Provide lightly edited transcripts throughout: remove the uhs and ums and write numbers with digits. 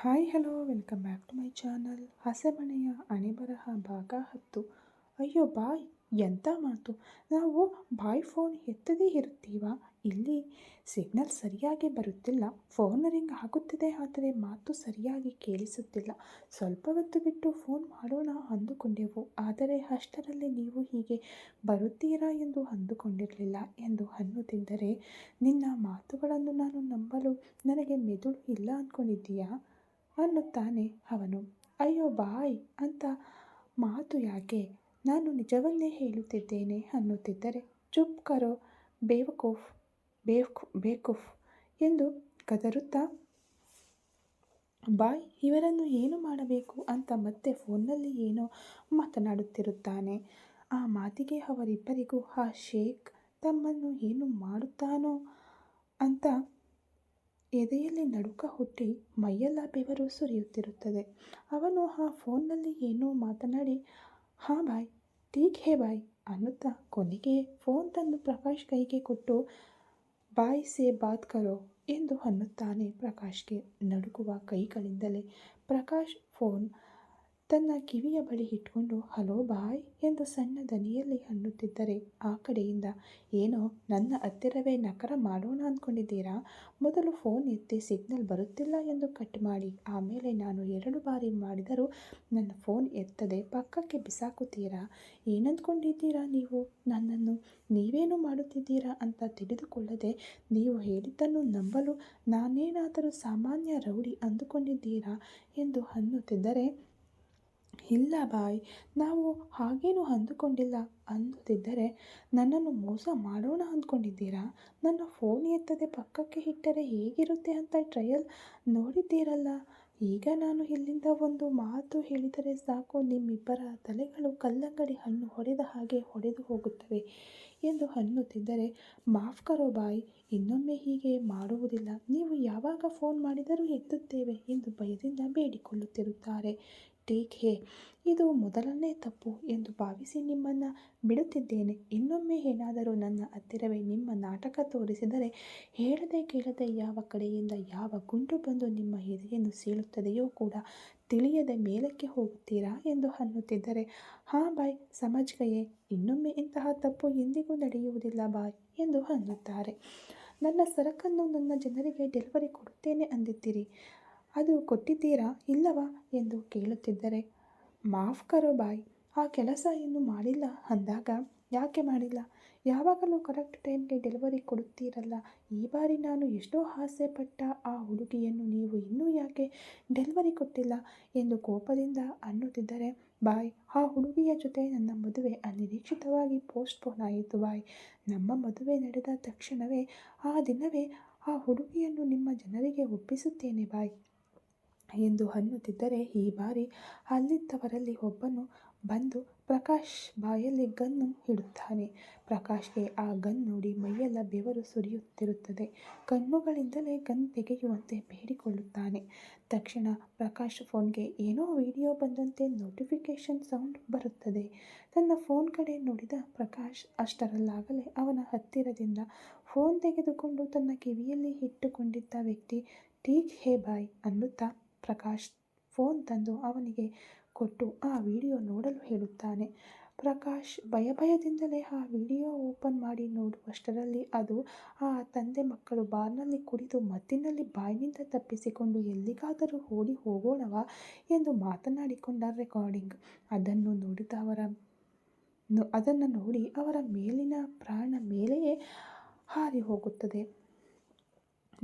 Hi hello welcome back to my channel. ಹಸೆಮಣೆಯ ಅಣೆಬರಹ ಭಾಗ 10. ಅಯ್ಯೋ ಬಾಯ್, ಎಂಥ ಮಾತು! ನಾವು ಬಾಯ್ ಫೋನ್ ಎತ್ತದೇ ಇರುತ್ತೀವ. ಇಲ್ಲಿ ಸಿಗ್ನಲ್ ಸರಿಯಾಗಿ ಬರುತ್ತಿಲ್ಲ. ಫೋನ್ ರಿಂಗ್ ಆಗುತ್ತಿದೆ, ಆದರೆ ಮಾತು ಸರಿಯಾಗಿ ಕೇಳಿಸುತ್ತಿಲ್ಲ. ಸ್ವಲ್ಪ ಹೊತ್ತು ಬಿಟ್ಟು ಫೋನ್ ಮಾಡೋಣ ಅಂದುಕೊಂಡೆವು, ಆದರೆ ಅಷ್ಟರಲ್ಲಿ ನೀವು ಹೀಗೆ ಬರುತ್ತೀರಾ ಎಂದು ಅಂದುಕೊಂಡಿರಲಿಲ್ಲ ಎಂದು ಅನ್ನುತ್ತಿದ್ದರೆ, ನಿನ್ನ ಮಾತುಗಳನ್ನು ನಾನು ನಂಬಲು ನನಗೆ ಮೆದುಳು ಇಲ್ಲ ಅಂದ್ಕೊಂಡಿದ್ದೀಯಾ ಅನ್ನುತ್ತಾನೆ ಅವನು. ಅಯ್ಯೋ ಬಾಯ್, ಅಂತ ಮಾತು ಯಾಕೆ? ನಾನು ನಿಜವನ್ನೇ ಹೇಳುತ್ತಿದ್ದೇನೆ ಅನ್ನುತ್ತಿದ್ದರೆ, ಚುಪ್ ಕರೋ ಬೇವಕೂಫ್ ಬೇಕೂಫ್ ಎಂದು ಗದರುತ್ತಾ, ಬಾಯ್ ಇವರನ್ನು ಏನು ಮಾಡಬೇಕು ಅಂತ ಮತ್ತೆ ಫೋನ್ನಲ್ಲಿ ಏನೋ ಮಾತನಾಡುತ್ತಿರುತ್ತಾನೆ. ಆ ಮಾತಿಗೆ ಅವರಿಬ್ಬರಿಗೂ ಆ ಶೇಖ್ ತಮ್ಮನ್ನು ಏನು ಮಾಡುತ್ತಾನೋ ಅಂತ ಎದೆಯಲ್ಲಿ ನಡುಕ ಹುಟ್ಟಿ ಮೈಯೆಲ್ಲ ಬೆವರು ಸುರಿಯುತ್ತಿರುತ್ತದೆ. ಅವನು ಆ ಫೋನ್ನಲ್ಲಿ ಏನೋ ಮಾತನಾಡಿ, ಹಾ ಬಾಯ್, ಠೀಕ್ ಹೇ ಬಾಯ್ ಅನ್ನುತ್ತಾ ಕೊನೆಗೆ ಫೋನ್ ತಂದು ಪ್ರಕಾಶ್ ಕೈಗೆ ಕೊಟ್ಟು, ಬಾಯ್ ಸೇ ಬಾತ್ ಕರೋ ಎಂದು ಅನ್ನುತ್ತಾನೆ. ಪ್ರಕಾಶ್ಗೆ ನಡುಗುವ ಕೈಗಳಿಂದಲೇ ಪ್ರಕಾಶ್ ಫೋನ್ ತನ್ನ ಕಿವಿಯ ಬಳಿ ಇಟ್ಕೊಂಡು ಹಲೋ ಬಾಯ್ ಎಂದು ಸಣ್ಣ ದನಿಯಲ್ಲಿ ಅನ್ನುತ್ತಿದ್ದರೆ, ಆ ಕಡೆಯಿಂದ ಏನೋ ನನ್ನ ಹತ್ತಿರವೇ ನಕರ ಮಾಡೋಣ ಅಂದ್ಕೊಂಡಿದ್ದೀರಾ? ಮೊದಲು ಫೋನ್ ಎತ್ತಿ, ಸಿಗ್ನಲ್ ಬರುತ್ತಿಲ್ಲ ಎಂದು ಕಟ್ ಮಾಡಿ, ಆಮೇಲೆ ನಾನು 2 ಬಾರಿ ಮಾಡಿದರೂ ನನ್ನ ಫೋನ್ ಎತ್ತದೆ ಪಕ್ಕಕ್ಕೆ ಬಿಸಾಕುತ್ತೀರಾ? ಏನಂದ್ಕೊಂಡಿದ್ದೀರಾ ನೀವು? ನನ್ನನ್ನು ನೀವೇನು ಮಾಡುತ್ತಿದ್ದೀರಾ ಅಂತ ತಿಳಿದುಕೊಳ್ಳದೆ ನೀವು ಹೇಳಿದ್ದನ್ನು ನಂಬಲು ನಾನೇನಾದರೂ ಸಾಮಾನ್ಯ ರೌಡಿ ಅಂದುಕೊಂಡಿದ್ದೀರಾ ಎಂದು ಅನ್ನುತ್ತಿದ್ದರೆ, ಇಲ್ಲ ಬಾಯ್, ನಾವು ಹಾಗೇನೂ ಅಂದುಕೊಂಡಿಲ್ಲ ಅನ್ನುತ್ತಿದ್ದರೆ, ನನ್ನನ್ನು ಮೋಸ ಮಾಡೋಣ ಅಂದ್ಕೊಂಡಿದ್ದೀರಾ? ನನ್ನ ಫೋನ್ ಎತ್ತದೆ ಪಕ್ಕಕ್ಕೆ ಇಟ್ಟರೆ ಹೇಗಿರುತ್ತೆ ಅಂತ ಟ್ರಯಲ್ ನೋಡಿದ್ದೀರಲ್ಲ. ಈಗ ನಾನು ಇಲ್ಲಿಂದ ಒಂದು ಮಾತು ಹೇಳಿದರೆ ಸಾಕು, ನಿಮ್ಮಿಬ್ಬರ ತಲೆಗಳು ಕಲ್ಲಂಗಡಿ ಹಣ್ಣು ಹೊಡೆದ ಹಾಗೆ ಹೊಡೆದು ಹೋಗುತ್ತವೆ ಎಂದು ಅನ್ನುತ್ತಿದ್ದರೆ, ಮಾಫ್ ಕರೋ ಬಾಯ್, ಇನ್ನೊಮ್ಮೆ ಹೀಗೆ ಮಾಡುವುದಿಲ್ಲ. ನೀವು ಯಾವಾಗ ಫೋನ್ ಮಾಡಿದರೂ ಎತ್ತುತ್ತೇವೆ ಎಂದು ಭಯದಿಂದ ಬೇಡಿಕೊಳ್ಳುತ್ತಿರುತ್ತಾರೆ. ಠೀಕ್ ಹೇ, ಇದು ಮೊದಲನೇ ತಪ್ಪು ಎಂದು ಭಾವಿಸಿ ನಿಮ್ಮನ್ನು ಬಿಡುತ್ತಿದ್ದೇನೆ. ಇನ್ನೊಮ್ಮೆ ಏನಾದರೂ ನನ್ನ ಹತ್ತಿರವೇ ನಿಮ್ಮ ನಾಟಕ ತೋರಿಸಿದರೆ, ಹೇಳದೆ ಕೇಳದೆ ಯಾವ ಕಡೆಯಿಂದ ಯಾವ ಗುಂಡು ಬಂದು ನಿಮ್ಮ ಎದೆಯನ್ನು ಸೀಳುತ್ತದೆಯೋ ಕೂಡ ತಿಳಿಯದೆ ಮೇಲಕ್ಕೆ ಹೋಗುತ್ತೀರಾ ಎಂದು ಅನ್ನುತ್ತಿದ್ದರೆ, ಹಾ ಬಾಯ್ ಸಮಜ್ ಗಯೇ, ಇನ್ನೊಮ್ಮೆ ಇಂತಹ ತಪ್ಪು ಎಂದಿಗೂ ನಡೆಯುವುದಿಲ್ಲ ಬಾಯ್ ಎಂದು ಅನ್ನುತ್ತಾರೆ. ನನ್ನ ಸರಕನ್ನು ನನ್ನ ಜನರಿಗೆ ಡೆಲಿವರಿ ಕೊಡುತ್ತೇನೆ ಅಂದಿದ್ದೀರಿ, ಅದು ಕೊಟ್ಟಿದ್ದೀರಾ ಇಲ್ಲವಾ ಎಂದು ಕೇಳುತ್ತಿದ್ದರೆ, ಮಾಫ್ ಕರೋ ಬಾಯ್, ಆ ಕೆಲಸ ಇನ್ನೂ ಮಾಡಿಲ್ಲ ಅಂದಾಗ, ಯಾಕೆ ಮಾಡಿಲ್ಲ? ಯಾವಾಗಲೂ ಕರೆಕ್ಟ್ ಟೈಮ್ಗೆ ಡೆಲಿವರಿ ಕೊಡುತ್ತೀರಲ್ಲ. ಈ ಬಾರಿ ನಾನು ಎಷ್ಟೋ ಆಸೆ ಪಟ್ಟ ಆ ಹುಡುಗಿಯನ್ನು ನೀವು ಇನ್ನೂ ಯಾಕೆ ಡೆಲಿವರಿ ಕೊಟ್ಟಿಲ್ಲ ಎಂದು ಕೋಪದಿಂದ ಅನ್ನುತ್ತಿದ್ದರೆ, ಬಾಯ್, ಆ ಹುಡುಗಿಯ ಜೊತೆ ನನ್ನ ಮದುವೆ ಅನಿರೀಕ್ಷಿತವಾಗಿ ಪೋಸ್ಟ್ಪೋನ್ ಆಯಿತು ಬಾಯ್. ನಮ್ಮ ಮದುವೆ ನಡೆದ ತಕ್ಷಣವೇ ಆ ದಿನವೇ ಆ ಹುಡುಗಿಯನ್ನು ನಿಮ್ಮ ಜನರಿಗೆ ಒಪ್ಪಿಸುತ್ತೇನೆ ಬಾಯ್ ಎಂದು ಅನ್ನುತ್ತಿದ್ದರೆ, ಈ ಬಾರಿ ಅಲ್ಲಿದ್ದವರಲ್ಲಿ ಒಬ್ಬನು ಬಂದು ಪ್ರಕಾಶ್ ಬಾಯಲ್ಲಿ ಗನ್ನು ಇಡುತ್ತಾನೆ. ಪ್ರಕಾಶ್ಗೆ ಆ ಗನ್ ನೋಡಿ ಮೈಯೆಲ್ಲ ಬೆವರು ಸುರಿಯುತ್ತಿರುತ್ತದೆ. ಕಣ್ಣುಗಳಿಂದಲೇ ಗನ್ ತೆಗೆಯುವಂತೆ ಬೇಡಿಕೊಳ್ಳುತ್ತಾನೆ. ತಕ್ಷಣ ಪ್ರಕಾಶ್ ಫೋನ್ಗೆ ಏನೋ ವಿಡಿಯೋ ಬಂದಂತೆ ನೋಟಿಫಿಕೇಶನ್ ಸೌಂಡ್ ಬರುತ್ತದೆ. ತನ್ನ ಫೋನ್ ಕಡೆ ನೋಡಿದ ಪ್ರಕಾಶ್ ಅಷ್ಟರಲ್ಲಾಗಲೇ ಅವನ ಹತ್ತಿರದಿಂದ ಫೋನ್ ತೆಗೆದುಕೊಂಡು ತನ್ನ ಕಿವಿಯಲ್ಲಿ ಇಟ್ಟುಕೊಂಡಿದ್ದ ವ್ಯಕ್ತಿ ಠೀಕ್ ಹೇ ಬಾಯ್ ಅನ್ನುತ್ತಾ ಪ್ರಕಾಶ್ ಫೋನ್ ತಂದು ಅವನಿಗೆ ಕೊಟ್ಟು ಆ ವಿಡಿಯೋ ನೋಡಲು ಹೇಳುತ್ತಾನೆ. ಪ್ರಕಾಶ್ ಭಯದಿಂದಲೇ ಆ ವಿಡಿಯೋ ಓಪನ್ ಮಾಡಿ ನೋಡುವಷ್ಟರಲ್ಲಿ ಅದು ಆ ತಂದೆ ಮಕ್ಕಳು ಬಾರ್ನಲ್ಲಿ ಕುಡಿದು ಮತ್ತಿನಲ್ಲಿ ಬಾಯಿನಿಂದ ತಪ್ಪಿಸಿಕೊಂಡು ಎಲ್ಲಿಗಾದರೂ ಓಡಿ ಹೋಗೋಣವಾ ಎಂದು ಮಾತನಾಡಿಕೊಂಡ ರೆಕಾರ್ಡಿಂಗ್. ಅದನ್ನು ನೋಡಿ ಅವರ ಮೇಲಿನ ಪ್ರಾಣ ಮೇಲೆಯೇ ಹಾರಿ ಹೋಗುತ್ತದೆ.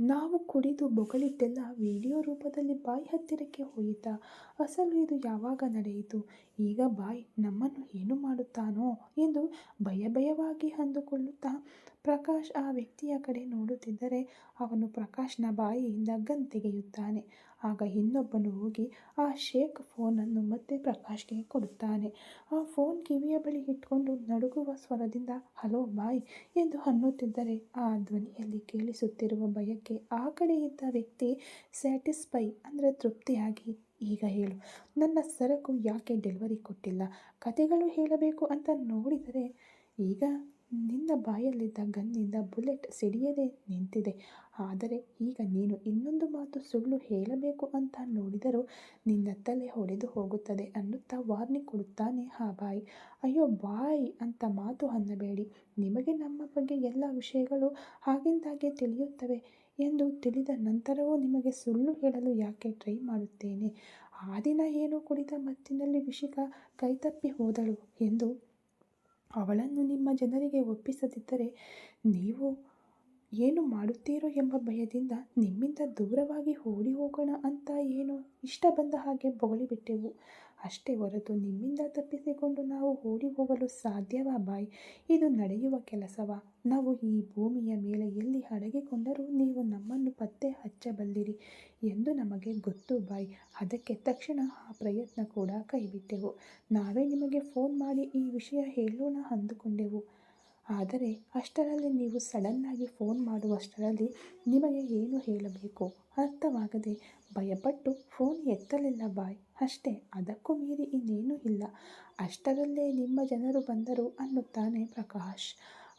ನಾವು ಕುಡಿದು ಬೊಗಳಿದ್ದೆಲ್ಲ ವಿಡಿಯೋ ರೂಪದಲ್ಲಿ ಬಾಯ್ ಹತ್ತಿರಕ್ಕೆ ಹೋಯಿತಾ? ಅಸಲು ಇದು ಯಾವಾಗ ನಡೆಯಿತು? ಈಗ ಬಾಯ್ ನಮ್ಮನ್ನು ಏನು ಮಾಡುತ್ತಾನೋ ಎಂದು ಭಯವಾಗಿ ಅಂದುಕೊಳ್ಳುತ್ತಾ ಪ್ರಕಾಶ್ ಆ ವ್ಯಕ್ತಿಯ ಕಡೆ ನೋಡುತ್ತಿದ್ದರೆ, ಅವನು ಪ್ರಕಾಶ್ನ ಬಾಯಿಯಿಂದ ಗನ್ ತೆಗೆಯುತ್ತಾನೆ. ಆಗ ಇನ್ನೊಬ್ಬನು ಹೋಗಿ ಆ ಶೇಖ್ ಫೋನನ್ನು ಮತ್ತೆ ಪ್ರಕಾಶ್ಗೆ ಕೊಡುತ್ತಾನೆ. ಆ ಫೋನ್ ಕಿವಿಯ ಬಳಿ ಇಟ್ಕೊಂಡು ನಡುಗುವ ಸ್ವರದಿಂದ ಹಲೋ ಬಾಯ್ ಎಂದು ಅನ್ನುತ್ತಿದ್ದರೆ, ಆ ಧ್ವನಿಯಲ್ಲಿ ಕೇಳಿಸುತ್ತಿರುವ ಭಯಕ್ಕೆ ಆ ಕಡೆ ಇದ್ದ ವ್ಯಕ್ತಿ ಸ್ಯಾಟಿಸ್ಫೈ ಅಂದರೆ ತೃಪ್ತಿಯಾಗಿ, ಈಗ ಹೇಳು, ನನ್ನ ಸರಕು ಯಾಕೆ ಡೆಲಿವರಿ ಕೊಟ್ಟಿಲ್ಲ? ಕತೆಗಳು ಹೇಳಬೇಕು ಅಂತ ನೋಡಿದರೆ ಈಗ ನಿನ್ನ ಬಾಯಲ್ಲಿದ್ದ ಗನ್ನಿಂದ ಬುಲೆಟ್ ಸಿಡಿಯದೆ ನಿಂತಿದೆ. ಆದರೆ ಈಗ ನೀನು ಇನ್ನೊಂದು ಮಾತು ಸುಳ್ಳು ಹೇಳಬೇಕು ಅಂತ ನೋಡಿದರೂ ನಿನ್ನ ತಲೆ ಹೊಡೆದು ಹೋಗುತ್ತದೆ ಅನ್ನುತ್ತಾ ವಾರ್ನಿಂಗ್ ಕೊಡುತ್ತಾನೆ ಆ ಬಾಯ್. ಅಯ್ಯೋ ಬಾಯ್ ಅಂತ ಮಾತು ಅನ್ನಬೇಡಿ. ನಿಮಗೆ ನಮ್ಮ ಬಗ್ಗೆ ಎಲ್ಲ ವಿಷಯಗಳು ಆಗಿಂದಾಗೆ ತಿಳಿಯುತ್ತವೆ ಎಂದು ತಿಳಿದ ನಂತರವೂ ನಿಮಗೆ ಸುಳ್ಳು ಹೇಳಲು ಯಾಕೆ ಟ್ರೈ ಮಾಡುತ್ತೇನೆ. ಆ ದಿನ ಏನೋ ಕುಡಿದ ಮತ್ತಿನಲ್ಲಿ ವಿಷಿಕಾ ಕೈತಪ್ಪಿ ಹೋದಳು ಎಂದು ಅವಳನ್ನು ನಿಮ್ಮ ಜನರಿಗೆ ಒಪ್ಪಿಸದಿದ್ದರೆ ನೀವು ಏನು ಮಾಡುತ್ತೀರೋ ಎಂಬ ಭಯದಿಂದ ನಿಮ್ಮಿಂದ ದೂರವಾಗಿ ಓಡಿ ಹೋಗೋಣ ಅಂತ ಏನೋ ಇಷ್ಟ ಬಂದ ಹಾಗೆ ಬೊಗಳಿಬಿಟ್ಟೆವು. ಅಷ್ಟೇ ಹೊರತು ನಿಮ್ಮಿಂದ ತಪ್ಪಿಸಿಕೊಂಡು ನಾವು ಓಡಿ ಹೋಗಲು ಸಾಧ್ಯವಾ ಬಾಯ್? ಇದು ನಡೆಯುವ ಕೆಲಸವಾ? ನಾವು ಈ ಭೂಮಿಯ ಮೇಲೆ ಎಲ್ಲಿ ಅಡಗಿಕೊಂಡರೂ ನೀವು ನಮ್ಮನ್ನು ಪತ್ತೆ ಹಚ್ಚಬಲ್ಲಿರಿ ಎಂದು ನಮಗೆ ಗೊತ್ತು ಬಾಯ್. ಅದಕ್ಕೆ ತಕ್ಷಣ ಆ ಪ್ರಯತ್ನ ಕೂಡ ಕೈಬಿಟ್ಟೆವು. ನಾವೇ ನಿಮಗೆ ಫೋನ್ ಮಾಡಿ ಈ ವಿಷಯ ಹೇಳೋಣ ಅಂದುಕೊಂಡೆವು. ಆದರೆ ಅಷ್ಟರಲ್ಲಿ ನೀವು ಸಡನ್ನಾಗಿ ಫೋನ್ ಮಾಡುವಷ್ಟರಲ್ಲಿ ನಿಮಗೆ ಏನು ಹೇಳಬೇಕು ಅರ್ಥವಾಗದೆ ಭಯಪಟ್ಟು ಫೋನ್ ಎತ್ತಲಿಲ್ಲ ಬಾಯ್. ಅಷ್ಟೇ, ಅದಕ್ಕೂ ಮೀರಿ ಇನ್ನೇನೂ ಇಲ್ಲ. ಅಷ್ಟರಲ್ಲೇ ನಿಮ್ಮ ಜನರು ಬಂದರು ಅನ್ನುತ್ತಾನೆ ಪ್ರಕಾಶ್.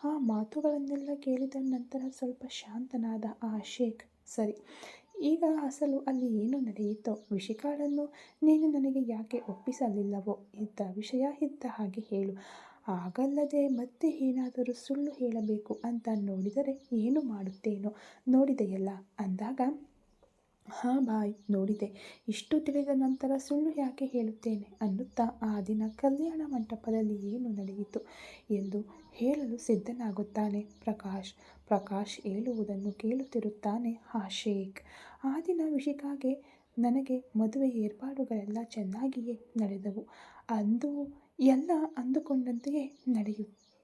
ಆ ಮಾತುಗಳನ್ನೆಲ್ಲ ಕೇಳಿದ ನಂತರ ಸ್ವಲ್ಪ ಶಾಂತನಾದ ಆ ಶೇಖ್. ಸರಿ, ಈಗ ಅಸಲು ಅಲ್ಲಿ ಏನು ನಡೆಯಿತೋ ವಿಷಿಕಾಳನ್ನು ನೀನು ನನಗೆ ಯಾಕೆ ಒಪ್ಪಿಸಲಿಲ್ಲವೋ ಇದ್ದ ವಿಷಯ ಇದ್ದ ಹಾಗೆ ಹೇಳು. ಹಾಗಲ್ಲದೆ ಮತ್ತೆ ಏನಾದರೂ ಸುಳ್ಳು ಹೇಳಬೇಕು ಅಂತ ನೋಡಿದರೆ ಏನು ಮಾಡುತ್ತೇನೋ ನೋಡಿದೆಯಲ್ಲ ಅಂದಾಗ, ಹಾಂ ಬಾಯ್ ನೋಡಿದೆ. ಇಷ್ಟು ತಿಳಿದ ನಂತರ ಸುಳ್ಳು ಯಾಕೆ ಹೇಳುತ್ತೇನೆ ಅನ್ನುತ್ತಾ ಆ ದಿನ ಕಲ್ಯಾಣ ಮಂಟಪದಲ್ಲಿ ಏನು ನಡೆಯಿತು ಎಂದು ಹೇಳಲು ಸಿದ್ಧನಾಗುತ್ತಾನೆ ಪ್ರಕಾಶ್ ಹೇಳುವುದನ್ನು ಕೇಳುತ್ತಿರುತ್ತಾನೆ ಆ ಶೇಖ್. ಆ ದಿನ ವಿಷಿಕಾಗೆ ನನಗೆ ಮದುವೆ ಏರ್ಪಾಡುಗಳೆಲ್ಲ ಚೆನ್ನಾಗಿಯೇ ನಡೆದವು. ಅಂದು ಎಲ್ಲ ಅಂದುಕೊಂಡಂತೆಯೇ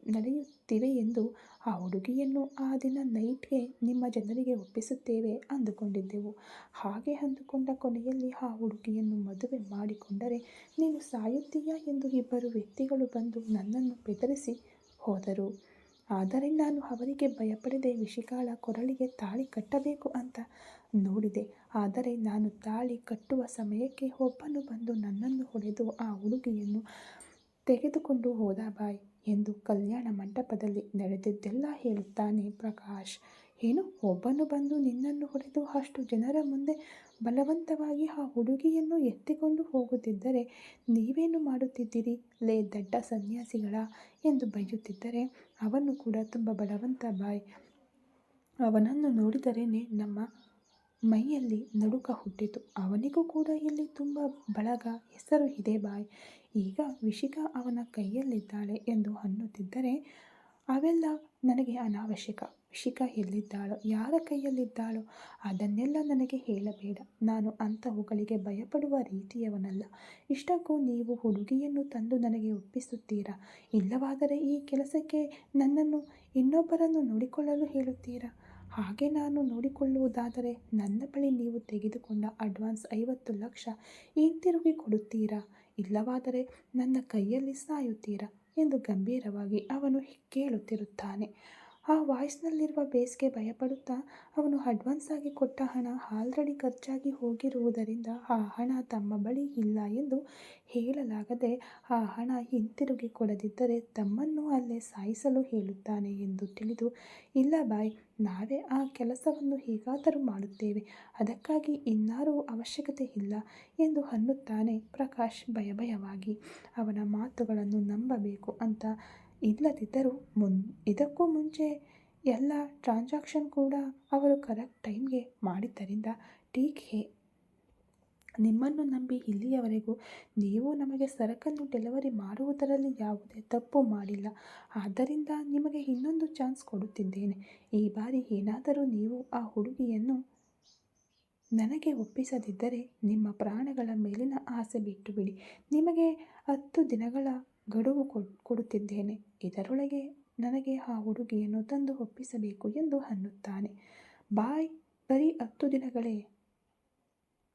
ನಡೆಯುತ್ತಿವೆ ಎಂದು ಆ ಹುಡುಗಿಯನ್ನು ಆ ದಿನ ನೈಟ್ಗೆ ನಿಮ್ಮ ಜನರಿಗೆ ಒಪ್ಪಿಸುತ್ತೇವೆ ಅಂದುಕೊಂಡಿದ್ದೆವು. ಹಾಗೆ ಅಂದುಕೊಂಡ ಕೊನೆಯಲ್ಲಿ ಆ ಹುಡುಗಿಯನ್ನು ಮದುವೆ ಮಾಡಿಕೊಂಡರೆ ನೀನು ಸಾಯುತ್ತೀಯಾ ಎಂದು ಇಬ್ಬರು ವ್ಯಕ್ತಿಗಳು ಬಂದು ನನ್ನನ್ನು ಬೆದರಿಸಿ ಹೋದರು. ಆದರೆ ನಾನು ಅವರಿಗೆ ಭಯಪಡದೆ ವಿಷಿಕಾಳ ಕೊರಳಿಗೆ ತಾಳಿ ಕಟ್ಟಬೇಕು ಅಂತ ನೋಡಿದೆ. ಆದರೆ ನಾನು ತಾಳಿ ಕಟ್ಟುವ ಸಮಯಕ್ಕೆ ಒಬ್ಬನು ಬಂದು ನನ್ನನ್ನು ಹೊಡೆದು ಆ ಹುಡುಗಿಯನ್ನು ತೆಗೆದುಕೊಂಡು ಹೋದ ಬಾಯ್ ಎಂದು ಕಲ್ಯಾಣ ಮಂಟಪದಲ್ಲಿ ನಡೆದಿದ್ದೆಲ್ಲ ಹೇಳುತ್ತಾನೆ ಪ್ರಕಾಶ್. ಏನು, ಒಬ್ಬನು ಬಂದು ನಿನ್ನನ್ನು ಹೊಡೆದು ಅಷ್ಟು ಜನರ ಮುಂದೆ ಬಲವಂತವಾಗಿ ಆ ಹುಡುಗಿಯನ್ನು ಎತ್ತಿಕೊಂಡು ಹೋಗುತ್ತಿದ್ದರೆ ನೀವೇನು ಮಾಡುತ್ತಿದ್ದೀರಿ ಲೇ ದಡ್ಡ ಸನ್ಯಾಸಿಗಳ ಎಂದು ಬೈಯುತ್ತಿದ್ದರೆ ಅವನು ಕೂಡ ತುಂಬ ಬಲವಂತ ಬಾಯ್. ಅವನನ್ನು ನೋಡಿದರೇನೆ ನಮ್ಮ ಮೈಯಲ್ಲಿ ನಡುಕ ಹುಟ್ಟಿತು. ಅವನಿಗೂ ಕೂಡ ಇಲ್ಲಿ ತುಂಬ ಬಳಗ ಹೆಸರು ಇದೆ ಬಾಯ್. ಈಗ ವಿಷಿಕಾ ಅವನ ಕೈಯಲ್ಲಿದ್ದಾಳೆ ಎಂದು ಅನ್ನುತ್ತಿದ್ದರೆ ಅವೆಲ್ಲ ನನಗೆ ಅನಾವಶ್ಯಕ. ವಿಷಿಕಾ ಎಲ್ಲಿದ್ದಾಳೋ, ಯಾರ ಕೈಯಲ್ಲಿದ್ದಾಳೋ ಅದನ್ನೆಲ್ಲ ನನಗೆ ಹೇಳಬೇಡ. ನಾನು ಅಂಥವುಗಳಿಗೆ ಭಯಪಡುವ ರೀತಿಯವನಲ್ಲ. ಇಷ್ಟಕ್ಕೂ ನೀವು ಹುಡುಗಿಯನ್ನು ತಂದು ನನಗೆ ಒಪ್ಪಿಸುತ್ತೀರಾ? ಇಲ್ಲವಾದರೆ ಈ ಕೆಲಸಕ್ಕೆ ನನ್ನನ್ನು ಇನ್ನೊಬ್ಬರನ್ನು ನೋಡಿಕೊಳ್ಳಲು ಹೇಳುತ್ತೀರಾ? ಹಾಗೆ ನಾನು ನೋಡಿಕೊಳ್ಳುವುದಾದರೆ ನನ್ನ ಬಳಿ ನೀವು ತೆಗೆದುಕೊಂಡ ಅಡ್ವಾನ್ಸ್ 50 ಲಕ್ಷ ಹಿಂತಿರುಗಿ ಕೊಡುತ್ತೀರಾ? ಇಲ್ಲವಾದರೆ ನನ್ನ ಕೈಯಲ್ಲಿ ಸಾಯುತ್ತೀರಾ ಎಂದು ಗಂಭೀರವಾಗಿ ಅವನು ಕೇಳುತ್ತಿರುತ್ತಾನೆ. ಆ ವಾಯ್ಸ್ನಲ್ಲಿರುವ ಬೇಸ್ಗೆ ಭಯಪಡುತ್ತಾ ಅವನು ಅಡ್ವಾನ್ಸ್ ಆಗಿ ಕೊಟ್ಟ ಹಣ ಆಲ್ರೆಡಿ ಖರ್ಚಾಗಿ ಹೋಗಿರುವುದರಿಂದ ಆ ಹಣ ತಮ್ಮ ಬಳಿ ಇಲ್ಲ ಎಂದು ಹೇಳಲಾಗದೆ ಆ ಹಣ ಹಿಂತಿರುಗಿ ಕೊಡದಿದ್ದರೆ ತಮ್ಮನ್ನು ಅಲ್ಲೇ ಸಾಯಿಸಲು ಹೇಳುತ್ತಾನೆ ಎಂದು ತಿಳಿದು, ಇಲ್ಲ ಬಾಯ್, ನಾವೇ ಆ ಕೆಲಸವನ್ನು ಹೇಗಾದರೂ ಮಾಡುತ್ತೇವೆ. ಅದಕ್ಕಾಗಿ ಇನ್ನಾರೂ ಅವಶ್ಯಕತೆ ಇಲ್ಲ ಎಂದು ಅನ್ನುತ್ತಾನೆ ಪ್ರಕಾಶ್ ಭಯಭಯವಾಗಿ. ಅವನ ಮಾತುಗಳನ್ನು ನಂಬಬೇಕು ಅಂತ ಇಲ್ಲದಿದ್ದರೂ ಇದಕ್ಕೂ ಮುಂಚೆ ಎಲ್ಲ ಟ್ರಾನ್ಸಾಕ್ಷನ್ ಕೂಡ ಅವರು ಕರೆಕ್ಟ್ ಟೈಮ್ಗೆ ಮಾಡಿದ್ದರಿಂದ ಟೀಕ್ ಹೇ. ನಿಮ್ಮನ್ನು ನಂಬಿ ಇಲ್ಲಿಯವರೆಗೂ ನೀವು ನಮಗೆ ಸರಕನ್ನು ಡೆಲಿವರಿ ಮಾಡುವುದರಲ್ಲಿ ಯಾವುದೇ ತಪ್ಪು ಮಾಡಿಲ್ಲ. ಆದ್ದರಿಂದ ನಿಮಗೆ ಇನ್ನೊಂದು ಚಾನ್ಸ್ ಕೊಡುತ್ತಿದ್ದೇನೆ. ಈ ಬಾರಿ ಏನಾದರೂ ನೀವು ಆ ಹುಡುಗಿಯನ್ನು ನನಗೆ ಒಪ್ಪಿಸದಿದ್ದರೆ ನಿಮ್ಮ ಪ್ರಾಣಗಳ ಮೇಲಿನ ಆಸೆ ಬಿಟ್ಟು ಬಿಡಿ. ನಿಮಗೆ 10 ದಿನಗಳ ಗಡುವು ಕೊಡುತ್ತಿದ್ದೇನೆ. ಇದರೊಳಗೆ ನನಗೆ ಆ ಹುಡುಗಿಯನ್ನು ತಂದು ಒಪ್ಪಿಸಬೇಕು ಎಂದು ಅನ್ನುತ್ತಾನೆ. ಬಾಯ್, ಬರೀ 10 ದಿನಗಳೇ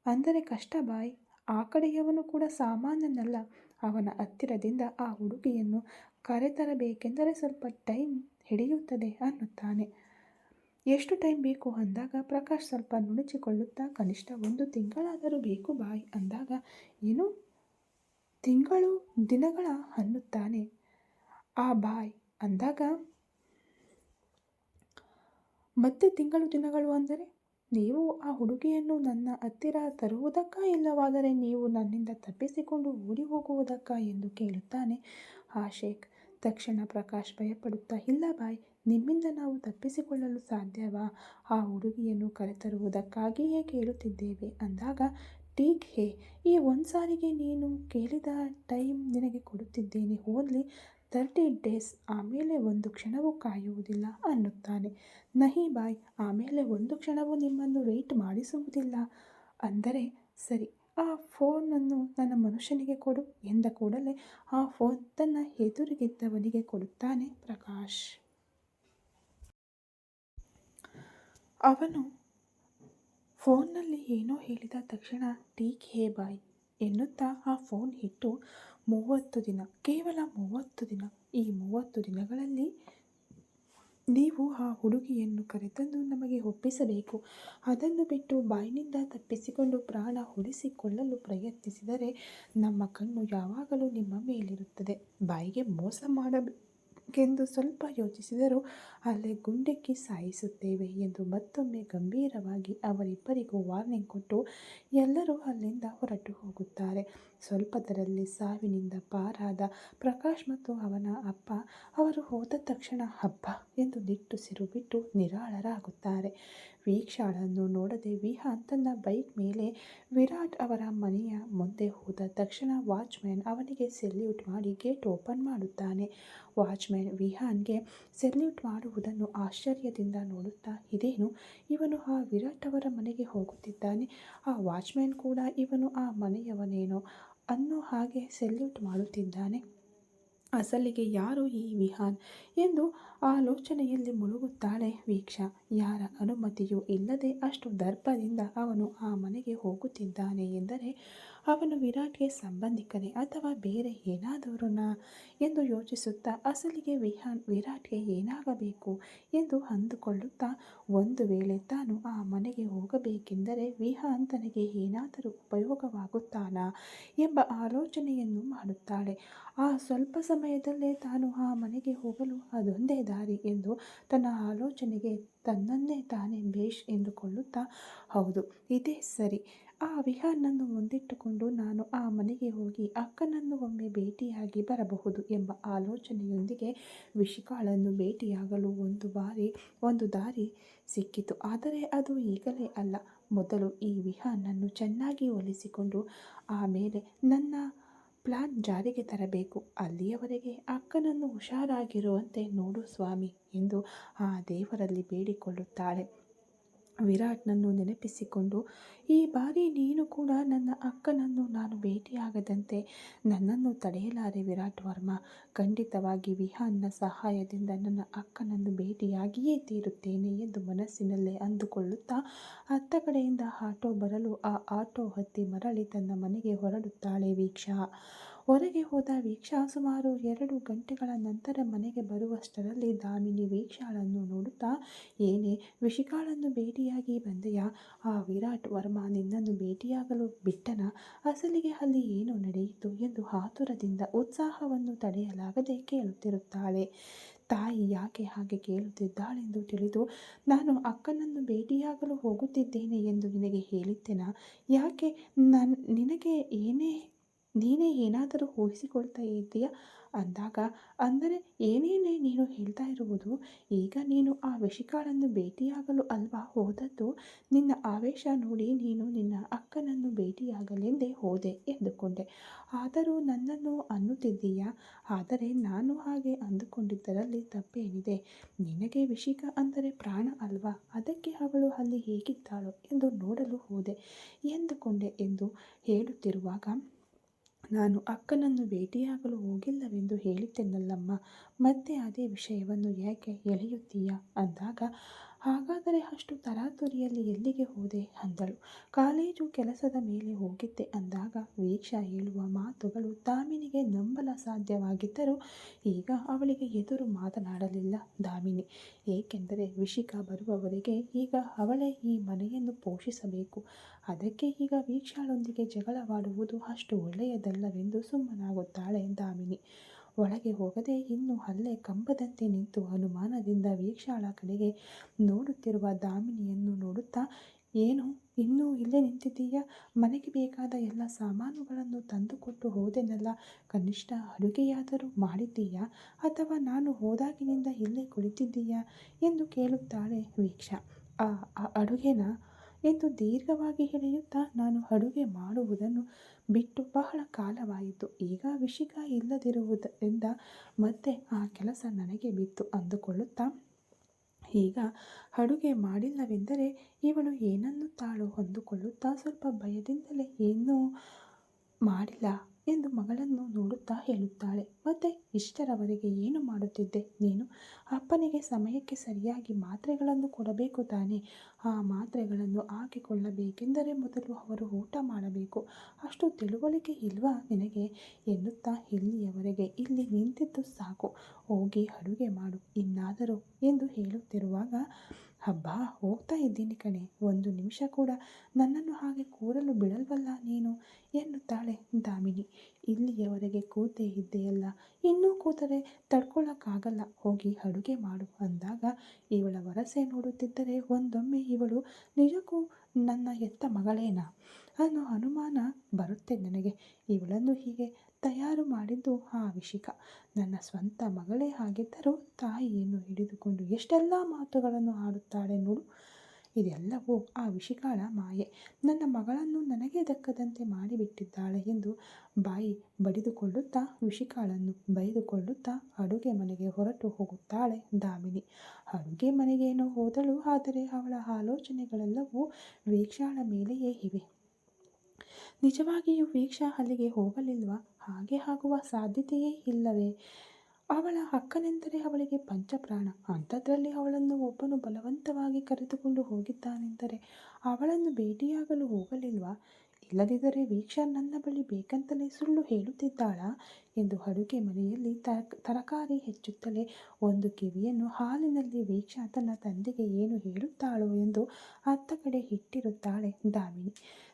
ಅಂದರೆ ಕಷ್ಟ ಬಾಯ್. ಆ ಕಡೆಯವನು ಕೂಡ ಸಾಮಾನ್ಯನಲ್ಲ. ಅವನ ಹತ್ತಿರದಿಂದ ಆ ಹುಡುಗಿಯನ್ನು ಕರೆತರಬೇಕೆಂದರೆ ಸ್ವಲ್ಪ ಟೈಮ್ ಹಿಡಿಯುತ್ತದೆ ಅನ್ನುತ್ತಾನೆ. ಎಷ್ಟು ಟೈಮ್ ಬೇಕು ಅಂದಾಗ ಪ್ರಕಾಶ್ ಸ್ವಲ್ಪ ನುಣುಚಿಕೊಳ್ಳುತ್ತಾ, ಕನಿಷ್ಠ 1 ತಿಂಗಳಾದರೂ ಬೇಕು ಬಾಯ್ ಅಂದಾಗ, ಏನು ತಿಂಗಳು ದಿನಗಳ ಅನ್ನುತ್ತಾನೆ ಆ ಬಾಯ್. ಅಂದಾಗ ಮತ್ತೆ ತಿಂಗಳು ದಿನಗಳು ಅಂದರೆ ನೀವು ಆ ಹುಡುಗಿಯನ್ನು ನನ್ನ ಹತ್ತಿರ ತರುವುದಕ್ಕಾ ಇಲ್ಲವಾದರೆ ನೀವು ನನ್ನಿಂದ ತಪ್ಪಿಸಿಕೊಂಡು ಓಡಿ ಹೋಗುವುದಕ್ಕಾ ಎಂದು ಕೇಳುತ್ತಾನೆ ಆ ಶೇಖ್. ತಕ್ಷಣ ಪ್ರಕಾಶ್ ಭಯಪಡುತ್ತಾ, ಇಲ್ಲ ಬಾಯ್, ನಿಮ್ಮಿಂದ ನಾವು ತಪ್ಪಿಸಿಕೊಳ್ಳಲು ಸಾಧ್ಯವಾ? ಆ ಹುಡುಗಿಯನ್ನು ಕರೆತರುವುದಕ್ಕಾಗಿಯೇ ಕೇಳುತ್ತಿದ್ದೇವೆ ಅಂದಾಗ, ಟೀಕ್ ಹೇ, ಈ ಒಂದು ಸಾರಿಗೆ ನೀನು ಕೇಳಿದ ಟೈಮ್ ನಿನಗೆ ಕೊಡುತ್ತಿದ್ದೇನೆ, ಓನ್ಲಿ 30 ಡೇಸ್, ಆಮೇಲೆ ಒಂದು ಕ್ಷಣವೂ ಕಾಯುವುದಿಲ್ಲ ಅನ್ನುತ್ತಾನೆ. ನಹಿ ಬಾಯ್, ಆಮೇಲೆ ಒಂದು ಕ್ಷಣವೂ ನಿಮ್ಮನ್ನು ವೆಯ್ಟ್ ಮಾಡಿಸುವುದಿಲ್ಲ. ಅಂದರೆ ಸರಿ, ಆ ಫೋನನ್ನು ನನ್ನ ಮನುಷ್ಯನಿಗೆ ಕೊಡು ಎಂದ ಕೂಡಲೇ ಆ ಫೋನ್ ತನ್ನ ಎದುರಿಗಿದ್ದವನಿಗೆ ಕೊಡುತ್ತಾನೆ ಪ್ರಕಾಶ್. ಅವನು ಫೋನ್ನಲ್ಲಿ ಏನೋ ಹೇಳಿದ ತಕ್ಷಣ ಟೀಕ್ ಹೇ ಬಾಯ್ ಎನ್ನುತ್ತಾ ಆ ಫೋನ್ ಇಟ್ಟು 30 ದಿನ, ಕೇವಲ 30 ದಿನ, ಈ 30 ದಿನಗಳಲ್ಲಿ ನೀವು ಆ ಹುಡುಗಿಯನ್ನು ಕರೆತಂದು ನಮಗೆ ಒಪ್ಪಿಸಬೇಕು. ಅದನ್ನು ಬಿಟ್ಟು ಬಾಯಿನಿಂದ ತಪ್ಪಿಸಿಕೊಂಡು ಪ್ರಾಣ ಉಳಿಸಿಕೊಳ್ಳಲು ಪ್ರಯತ್ನಿಸಿದರೆ ನಮ್ಮ ಕಣ್ಣು ಯಾವಾಗಲೂ ನಿಮ್ಮ ಮೇಲಿರುತ್ತದೆ. ಬಾಯಿಗೆ ಮೋಸ ಮಾಡಬೇಕೆಂದು ಸ್ವಲ್ಪ ಯೋಚಿಸಿದರೂ ಅಲ್ಲೇ ಗುಂಡಿಕ್ಕಿ ಸಾಯಿಸುತ್ತೇವೆ ಎಂದು ಮತ್ತೊಮ್ಮೆ ಗಂಭೀರವಾಗಿ ಅವರಿಬ್ಬರಿಗೂ ವಾರ್ನಿಂಗ್ ಕೊಟ್ಟು ಎಲ್ಲರೂ ಅಲ್ಲಿಂದ ಹೊರಟು ಹೋಗುತ್ತಾರೆ. ಸ್ವಲ್ಪದರಲ್ಲಿ ಸಾವಿನಿಂದ ಪಾರಾದ ಪ್ರಕಾಶ್ ಮತ್ತು ಅವನ ಅಪ್ಪ ಅವರು ಹೋದ ತಕ್ಷಣ ಹಬ್ಬ ಎಂದು ನಿಟ್ಟುಸಿರು ಬಿಟ್ಟು ನಿರಾಳರಾಗುತ್ತಾರೆ. ವೀಕ್ಷಾಳನ್ನು ನೋಡದೆ ವಿಹಾನ್ ತನ್ನ ಬೈಕ್ ಮೇಲೆ ವಿರಾಟ್ ಅವರ ಮನೆಯ ಮುಂದೆ ಹೋದ ತಕ್ಷಣ ವಾಚ್ಮ್ಯಾನ್ ಅವನಿಗೆ ಸೆಲ್ಯೂಟ್ ಮಾಡಿ ಗೇಟ್ ಓಪನ್ ಮಾಡುತ್ತಾನೆ. ವಾಚ್ಮ್ಯಾನ್ ವಿಹಾನ್ಗೆ ಸೆಲ್ಯೂಟ್ ಮಾಡುವುದನ್ನು ಆಶ್ಚರ್ಯದಿಂದ ನೋಡುತ್ತಾ, ಇದೇನು, ಇವನು ಆ ವಿರಾಟ್ ಅವರ ಮನೆಗೆ ಹೋಗುತ್ತಿದ್ದಾನೆ, ಆ ವಾಚ್ಮ್ಯಾನ್ ಕೂಡ ಇವನು ಆ ಮನೆಯವನೇನೋ ಅನ್ನೋ ಹಾಗೆ ಸೆಲ್ಯೂಟ್ ಮಾಡುತ್ತಿದ್ದಾನೆ, ಅಸಲಿಗೆ ಯಾರು ಈ ವಿಹಾನ್ ಎಂದು ಆಲೋಚನೆಯಲ್ಲಿ ಮುಳುಗುತ್ತಾಳೆ ವೀಕ್ಷಾ. ಯಾರ ಅನುಮತಿಯೂ ಇಲ್ಲದೆ ಅಷ್ಟು ದರ್ಪದಿಂದ ಅವನು ಆ ಮನೆಗೆ ಹೋಗುತ್ತಿದ್ದಾನೆ ಎಂದರೆ ಅವನು ವಿರಾಟ್ಗೆ ಸಂಬಂಧಿಕನೇ ಅಥವಾ ಬೇರೆ ಏನಾದರೂನಾ ಎಂದು ಯೋಚಿಸುತ್ತಾ ಅಸಲಿಗೆ ವಿಹಾನ್ ವಿರಾಟ್ಗೆ ಏನಾಗಬೇಕು ಎಂದು ಅಂದುಕೊಳ್ಳುತ್ತಾ, ಒಂದು ವೇಳೆ ತಾನು ಆ ಮನೆಗೆ ಹೋಗಬೇಕೆಂದರೆ ವಿಹಾನ್ ತನಗೆ ಏನಾದರೂ ಉಪಯೋಗವಾಗುತ್ತಾನಾ ಎಂಬ ಆಲೋಚನೆಯನ್ನು ಮಾಡುತ್ತಾಳೆ. ಆ ಸ್ವಲ್ಪ ಸಮಯದಲ್ಲೇ ತಾನು ಆ ಮನೆಗೆ ಹೋಗಲು ಅದೊಂದೇ ದಾರಿ ಎಂದು ತನ್ನ ಆಲೋಚನೆಗೆ ತನ್ನನ್ನೇ ತಾನೇ ಬೇಷ್ ಎಂದುಕೊಳ್ಳುತ್ತಾ, ಹೌದು, ಇದೇ ಸರಿ, ಆ ವಿಹಾನ್ನನ್ನು ಮುಂದಿಟ್ಟುಕೊಂಡು ನಾನು ಆ ಮನೆಗೆ ಹೋಗಿ ಅಕ್ಕನನ್ನು ಒಮ್ಮೆ ಭೇಟಿಯಾಗಿ ಬರಬಹುದು ಎಂಬ ಆಲೋಚನೆಯೊಂದಿಗೆ ವಿಶಿಕಾಳನ್ನು ಭೇಟಿಯಾಗಲು ಒಂದು ದಾರಿ ಸಿಕ್ಕಿತು. ಆದರೆ ಅದು ಈಗಲೇ ಅಲ್ಲ, ಮೊದಲು ಈ ವಿಹಾನ್ನನ್ನು ಚೆನ್ನಾಗಿ ಒಲಿಸಿಕೊಂಡು ಆಮೇಲೆ ನನ್ನ ಪ್ಲಾನ್ ಜಾರಿಗೆ ತರಬೇಕು. ಅಲ್ಲಿಯವರೆಗೆ ಅಕ್ಕನನ್ನು ಹುಷಾರಾಗಿರುವಂತೆ ನೋಡು ಸ್ವಾಮಿ ಎಂದು ಆ ದೇವರಲ್ಲಿ ಬೇಡಿಕೊಳ್ಳುತ್ತಾಳೆ. ವಿರಾಟ್ನನ್ನು ನೆನಪಿಸಿಕೊಂಡು, ಈ ಬಾರಿ ನೀನು ಕೂಡ ನನ್ನ ಅಕ್ಕನನ್ನು ನಾನು ಭೇಟಿಯಾಗದಂತೆ ನನ್ನನ್ನು ತಡೆಯಲಾರೆ ವಿರಾಟ್ ವರ್ಮಾ. ಖಂಡಿತವಾಗಿ ವಿಹಾನ್ನ ಸಹಾಯದಿಂದ ನನ್ನ ಅಕ್ಕನನ್ನು ಭೇಟಿಯಾಗಿಯೇ ತೀರುತ್ತೇನೆ ಎಂದು ಮನಸ್ಸಿನಲ್ಲೇ ಅಂದುಕೊಳ್ಳುತ್ತಾ ಅತ್ತ ಕಡೆಯಿಂದ ಆಟೋ ಬರಲು ಆ ಆಟೋ ಹತ್ತಿ ಮರಳಿ ತನ್ನ ಮನೆಗೆ ಹೊರಡುತ್ತಾಳೆ ವೀಕ್ಷಾ. ಹೊರಗೆ ಹೋದ ವೀಕ್ಷಾ ಸುಮಾರು 2 ಗಂಟೆಗಳ ನಂತರ ಮನೆಗೆ ಬರುವಷ್ಟರಲ್ಲಿ ದಾಮಿನಿ ವೀಕ್ಷಾಳನ್ನು ನೋಡುತ್ತಾ, ಏನೇ, ವಿಶಿಕಾಳನ್ನು ಭೇಟಿಯಾಗಿ ಬಂದೆಯಾ? ಆ ವಿರಾಟ್ ವರ್ಮಾ ನಿನ್ನನ್ನು ಭೇಟಿಯಾಗಲು ಬಿಟ್ಟನಾ? ಅಸಲಿಗೆ ಅಲ್ಲಿ ಏನು ನಡೆಯಿತು ಎಂದು ಆತುರದಿಂದ ಉತ್ಸಾಹವನ್ನು ತಡೆಯಲಾಗದೆ ಕೇಳುತ್ತಿರುತ್ತಾಳೆ. ತಾಯಿ ಯಾಕೆ ಹಾಗೆ ಕೇಳುತ್ತಿದ್ದಾಳೆಂದು ತಿಳಿದು, ನಾನು ಅಕ್ಕನನ್ನು ಭೇಟಿಯಾಗಲು ಹೋಗುತ್ತಿದ್ದೇನೆ ಎಂದು ನಿನಗೆ ಹೇಳಿದ್ದೆನಾ? ಯಾಕೆ ನೀನೇ ಏನಾದರೂ ಊಹಿಸಿಕೊಳ್ತಾ ಇದ್ದೀಯಾ ಅಂದಾಗ, ಅಂದರೆ ಏನೇನೇ ನೀನು ಹೇಳ್ತಾ ಇರುವುದು? ಈಗ ನೀನು ಆ ವಿಶಿಕಾಳನ್ನು ಭೇಟಿಯಾಗಲು ಅಲ್ವಾ ಹೋದದ್ದು? ನಿನ್ನ ಆವೇಶ ನೋಡಿ ನೀನು ನಿನ್ನ ಅಕ್ಕನನ್ನು ಭೇಟಿಯಾಗಲೆಂದೇ ಹೋದೆ ಎಂದುಕೊಂಡೆ. ಆದರೂ ನನ್ನನ್ನು ಅನ್ನುತ್ತಿದ್ದೀಯಾ? ಆದರೆ ನಾನು ಹಾಗೆ ಅಂದುಕೊಂಡಿದ್ದರಲ್ಲಿ ತಪ್ಪೇನಿದೆ? ನಿನಗೆ ವಿಶಿಕ ಅಂದರೆ ಪ್ರಾಣ ಅಲ್ವಾ? ಅದಕ್ಕೆ ಅವಳು ಅಲ್ಲಿ ಹೇಗಿದ್ದಾಳೋ ಎಂದು ನೋಡಲು ಹೋದೆ ಎಂದುಕೊಂಡೆ ಎಂದು ಹೇಳುತ್ತಿರುವಾಗ, ನಾನು ಅಕ್ಕನನ್ನು ಭೇಟಿಯಾಗಲು ಹೋಗಿಲ್ಲವೆಂದು ಹೇಳಿದ್ದೆನಲ್ಲಮ್ಮ, ಮತ್ತೆ ಅದೇ ವಿಷಯವನ್ನು ಯಾಕೆ ಎಳೆಯುತ್ತೀಯಾ ಅಂದಾಗ, ಹಾಗಾದರೆ ಅಷ್ಟು ತರಾತುರಿಯಲ್ಲಿ ಎಲ್ಲಿಗೆ ಹೋದೆ ಅಂದಳು. ಕಾಲೇಜು ಕೆಲಸದ ಮೇಲೆ ಹೋಗಿದ್ದೆ ಅಂದಾಗ ವೀಕ್ಷಾ ಹೇಳುವ ಮಾತುಗಳು ದಾಮಿನಿಗೆ ನಂಬಲ ಸಾಧ್ಯವಾಗಿದ್ದರೂ ಈಗ ಅವಳಿಗೆ ಎದುರು ಮಾತನಾಡಲಿಲ್ಲ ದಾಮಿನಿ. ಏಕೆಂದರೆ ವಿಶಿಕಾ ಬರುವವರೆಗೆ ಈಗ ಅವಳೇ ಈ ಮನೆಯನ್ನು ಪೋಷಿಸಬೇಕು. ಅದಕ್ಕೆ ಈಗ ವೀಕ್ಷಾಳೊಂದಿಗೆ ಜಗಳವಾಡುವುದು ಅಷ್ಟು ಒಳ್ಳೆಯದಲ್ಲವೆಂದು ಸುಮ್ಮನಾಗುತ್ತಾಳೆ ದಾಮಿನಿ. ಒಳಗೆ ಹೋಗದೆ ಇನ್ನೂ ಅಲ್ಲೇ ಕಂಬದಂತೆ ನಿಂತು ಅನುಮಾನದಿಂದ ವೀಕ್ಷಾಳ ಕಡೆಗೆ ನೋಡುತ್ತಿರುವ ದಾಮಿನಿಯನ್ನು ನೋಡುತ್ತಾ, ಏನು ಇನ್ನೂ ಇಲ್ಲೇ ನಿಂತಿದ್ದೀಯಾ? ಮನೆಗೆ ಬೇಕಾದ ಎಲ್ಲ ಸಾಮಾನುಗಳನ್ನು ತಂದುಕೊಟ್ಟು ಹೋದೆನಲ್ಲ, ಕನಿಷ್ಠ ಅಡುಗೆಯಾದರೂ ಮಾಡಿದ್ದೀಯಾ? ಅಥವಾ ನಾನು ಹೋದಾಗಿನಿಂದ ಇಲ್ಲೇ ಕುಳಿತಿದ್ದೀಯಾ ಎಂದು ಕೇಳುತ್ತಾಳೆ ವೀಕ್ಷಾ. ಆ ಅಡುಗೆನಾ ಎಂದು ದೀರ್ಘವಾಗಿ ಎಳೆಯುತ್ತಾ, ನಾನು ಅಡುಗೆ ಮಾಡುವುದನ್ನು ಬಿಟ್ಟು ಬಹಳ ಕಾಲವಾಯಿತು. ಈಗ ವಿಷಿಕ ಇಲ್ಲದಿರುವುದರಿಂದ ಮತ್ತೆ ಆ ಕೆಲಸ ನನಗೆ ಬಿತ್ತು ಅಂದುಕೊಳ್ಳುತ್ತಾ, ಈಗ ಅಡುಗೆ ಮಾಡಿಲ್ಲವೆಂದರೆ ಇವಳು ಏನನ್ನುತ್ತಾಳೋ ಅಂದುಕೊಳ್ಳುತ್ತಾ ಸ್ವಲ್ಪ ಭಯದಿಂದಲೇ ಏನೂ ಮಾಡಿಲ್ಲ ಎಂದು ಮಗಳನ್ನು ನೋಡುತ್ತಾ ಹೇಳುತ್ತಾಳೆ. ಮತ್ತೆ ಇಷ್ಟರವರೆಗೆ ಏನು ಮಾಡುತ್ತಿದ್ದೆ ನೀನು? ಅಪ್ಪನಿಗೆ ಸಮಯಕ್ಕೆ ಸರಿಯಾಗಿ ಮಾತ್ರೆಗಳನ್ನು ಕೊಡಬೇಕು ತಾನೆ. ಆ ಮಾತ್ರೆಗಳನ್ನು ಹಾಕಿಕೊಳ್ಳಬೇಕೆಂದರೆ ಮೊದಲು ಅವರು ಊಟ ಮಾಡಬೇಕು. ಅಷ್ಟು ತಿಳುವಳಿಕೆ ಇಲ್ವಾ ನಿನಗೆ ಎನ್ನುತ್ತಾ, ಇಲ್ಲಿಯವರೆಗೆ ಇಲ್ಲಿ ನಿಂತಿದ್ದು ಸಾಕು, ಹೋಗಿ ಅಡುಗೆ ಮಾಡು ಇನ್ನಾದರೂ ಎಂದು ಹೇಳುತ್ತಿರುವಾಗ, ಹಬ್ಬಾ ಹೋಗ್ತಾ ಇದ್ದೀನಿ ಕಣೆ, ಒಂದು ನಿಮಿಷ ಕೂಡ ನನ್ನನ್ನು ಹಾಗೆ ಕೂರಲು ಬಿಡಲ್ವಲ್ಲ ನೀನು ಎನ್ನುತ್ತಾಳೆ ದಾಮಿನಿ. ಇಲ್ಲಿಯವರೆಗೆ ಕೂತೇ ಇದ್ದೆಯಲ್ಲ, ಇನ್ನೂ ಕೂತರೆ ತಡ್ಕೊಳ್ಳೋಕ್ಕಾಗಲ್ಲ, ಹೋಗಿ ಅಡುಗೆ ಮಾಡು ಅಂದಾಗ ಇವಳ ವರಸೆ ನೋಡುತ್ತಿದ್ದರೆ ಒಂದೊಮ್ಮೆ ಇವಳು ನಿಜಕ್ಕೂ ನನ್ನ ಹೆತ್ತ ಮಗಳೇನಾ ಅನ್ನೋ ಅನುಮಾನ ಬರುತ್ತೆ ನನಗೆ. ಇವಳನ್ನು ಹೀಗೆ ತಯಾರು ಮಾಡಿದ್ದು ಆ ವಿಷಿಕ. ನನ್ನ ಸ್ವಂತ ಮಗಳೇ ಆಗಿದ್ದರೂ ತಾಯಿಯನ್ನು ಹಿಡಿದುಕೊಂಡು ಎಷ್ಟೆಲ್ಲ ಮಾತುಗಳನ್ನು ಆಡುತ್ತಾಳೆ ನೋಡು. ಇದೆಲ್ಲವೂ ಆ ವಿಷಿಕಾಳ ಮಾಯೆ. ನನ್ನ ಮಗಳನ್ನು ನನಗೆ ದಕ್ಕದಂತೆ ಮಾಡಿಬಿಟ್ಟಿದ್ದಾಳೆ ಎಂದು ಬಾಯಿ ಬಡಿದುಕೊಳ್ಳುತ್ತಾ, ವಿಷಿಕಾಳನ್ನು ಬೈದುಕೊಳ್ಳುತ್ತಾ ಅಡುಗೆ ಮನೆಗೆ ಹೊರಟು ಹೋಗುತ್ತಾಳೆ ದಾಮಿನಿ. ಅಡುಗೆ ಮನೆಗೇನೋ ಹೋದಳು, ಆದರೆ ಅವಳ ಆಲೋಚನೆಗಳೆಲ್ಲವೂ ವೀಕ್ಷಾಳ ಮೇಲೆಯೇ ಇವೆ. ನಿಜವಾಗಿಯೂ ವೀಕ್ಷಾ ಅಲ್ಲಿಗೆ ಹೋಗಲಿಲ್ವಾ? ಹಾಗೆ ಆಗುವ ಸಾಧ್ಯತೆಯೇ ಇಲ್ಲವೇ? ಅವಳ ಅಕ್ಕನೆಂದರೆ ಅವಳಿಗೆ ಪಂಚಪ್ರಾಣ. ಅಂಥದ್ರಲ್ಲಿ ಅವಳನ್ನು ಒಬ್ಬನು ಬಲವಂತವಾಗಿ ಕರೆದುಕೊಂಡು ಹೋಗಿದ್ದಾನೆಂದರೆ ಅವಳನ್ನು ಭೇಟಿಯಾಗಲು ಹೋಗಲಿಲ್ವಾ? ಇಲ್ಲದಿದ್ದರೆ ವೀಕ್ಷಾ ನನ್ನ ಬಳಿ ಬೇಕಂತಲೇ ಸುಳ್ಳು ಹೇಳುತ್ತಿದ್ದಾಳಾ ಎಂದು ಅಡುಗೆ ಮನೆಯಲ್ಲಿ ತರಕಾರಿ ಹೆಚ್ಚುತ್ತಲೇ ಒಂದು ಕಿವಿಯನ್ನು ಹಾಲಿನಲ್ಲಿ ವೀಕ್ಷಾ ತನ್ನ ತಂದೆಗೆ ಏನು ಹೇಳುತ್ತಾಳೋ ಎಂದು ಅತ್ತ ಕಡೆ ಇಟ್ಟಿರುತ್ತಾಳೆ ದಾಮಿನಿ.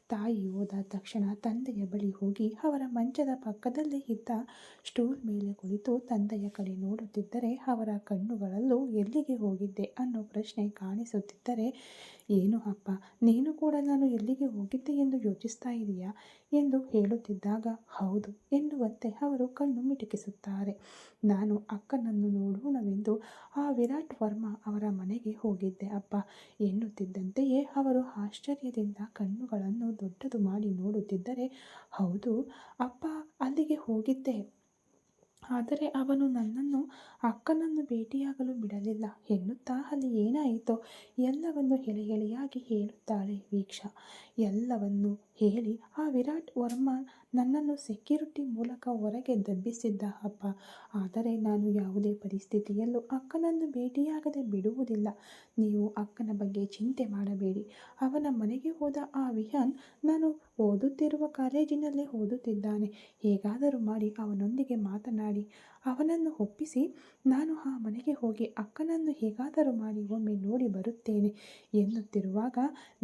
ತಾಯಿ ಹೋದ ತಕ್ಷಣ ತಂದೆಯ ಬಳಿ ಹೋಗಿ ಅವರ ಮಂಚದ ಪಕ್ಕದಲ್ಲೇ ಇದ್ದ ಸ್ಟೂಲ್ ಮೇಲೆ ಕುಳಿತು ತಂದೆಯ ಕಡೆ ನೋಡುತ್ತಿದ್ದರೆ ಅವರ ಕಣ್ಣುಗಳಲ್ಲೂ ಎಲ್ಲಿಗೆ ಹೋಗಿದ್ದೆ ಅನ್ನೋ ಪ್ರಶ್ನೆ ಕಾಣಿಸುತ್ತಿದ್ದರೆ, ಏನು ಅಪ್ಪ, ನೀನು ಕೂಡ ನಾನು ಎಲ್ಲಿಗೆ ಹೋಗಿದ್ದೆ ಎಂದು ಯೋಚಿಸ್ತಾ ಇದೆಯಾ ಎಂದು ಹೇಳುತ್ತಿದ್ದಾಗ, ಹೌದು ಎನ್ನುವಂತೆ ಅವರು ಕಣ್ಣು ಮಿಟುಕಿಸುತ್ತಾರೆ. ನಾನು ಅಕ್ಕನನ್ನು ನೋಡೋಣವೆಂದು ಆ ವಿರಾಟ್ ವರ್ಮಾ ಅವರ ಮನೆಗೆ ಹೋಗಿದ್ದೆ ಅಪ್ಪ ಎನ್ನುತ್ತಿದ್ದಂತೆಯೇ ಅವರು ಆಶ್ಚರ್ಯದಿಂದ ಕಣ್ಣುಗಳನ್ನು ದೊಡ್ಡದು ಮಾಡಿ ನೋಡುತ್ತಿದ್ದರೆ, ಹೌದು ಅಪ್ಪ ಅಲ್ಲಿಗೆ ಹೋಗಿದ್ದೆ, ಆದರೆ ಅವನು ನನ್ನನ್ನು ಅಕ್ಕನನ್ನು ಭೇಟಿಯಾಗಲು ಬಿಡಲಿಲ್ಲ ಎನ್ನುತ್ತಾ ಅಲ್ಲಿ ಏನಾಯಿತೋ ಎಲ್ಲವನ್ನು ಎಳೆಯಾಗಿ ಹೇಳುತ್ತಾಳೆ ವೀಕ್ಷಾ. ಎಲ್ಲವನ್ನು ಹೇಳಿ, ಆ ವಿರಾಟ್ ವರ್ಮಾ ನನ್ನನ್ನು ಸೆಕ್ಯೂರಿಟಿ ಮೂಲಕ ಹೊರಗೆ ದಬ್ಬಿಸಿದ್ದ ಅಪ್ಪ, ಆದರೆ ನಾನು ಯಾವುದೇ ಪರಿಸ್ಥಿತಿಯಲ್ಲೂ ಅಕ್ಕನನ್ನು ಭೇಟಿಯಾಗದೆ ಬಿಡುವುದಿಲ್ಲ. ನೀವು ಅಕ್ಕನ ಬಗ್ಗೆ ಚಿಂತೆ ಮಾಡಬೇಡಿ. ಅವನ ಮನೆಗೆ ಹೋದ ಆ ವಿಹಾನ್ ನಾನು ಓದುತ್ತಿರುವ ಕಾಲೇಜಿನಲ್ಲೇ ಓದುತ್ತಿದ್ದಾನೆ. ಹೇಗಾದರೂ ಮಾಡಿ ಅವನೊಂದಿಗೆ ಮಾತನಾಡಿ ಅವನನ್ನು ಒಪ್ಪಿಸಿ ನಾನು ಆ ಮನೆಗೆ ಹೋಗಿ ಅಕ್ಕನನ್ನು ಹೇಗಾದರೂ ಮಾಡಿ ಒಮ್ಮೆ ನೋಡಿ ಬರುತ್ತೇನೆ ಎನ್ನುತ್ತಿರುವಾಗ,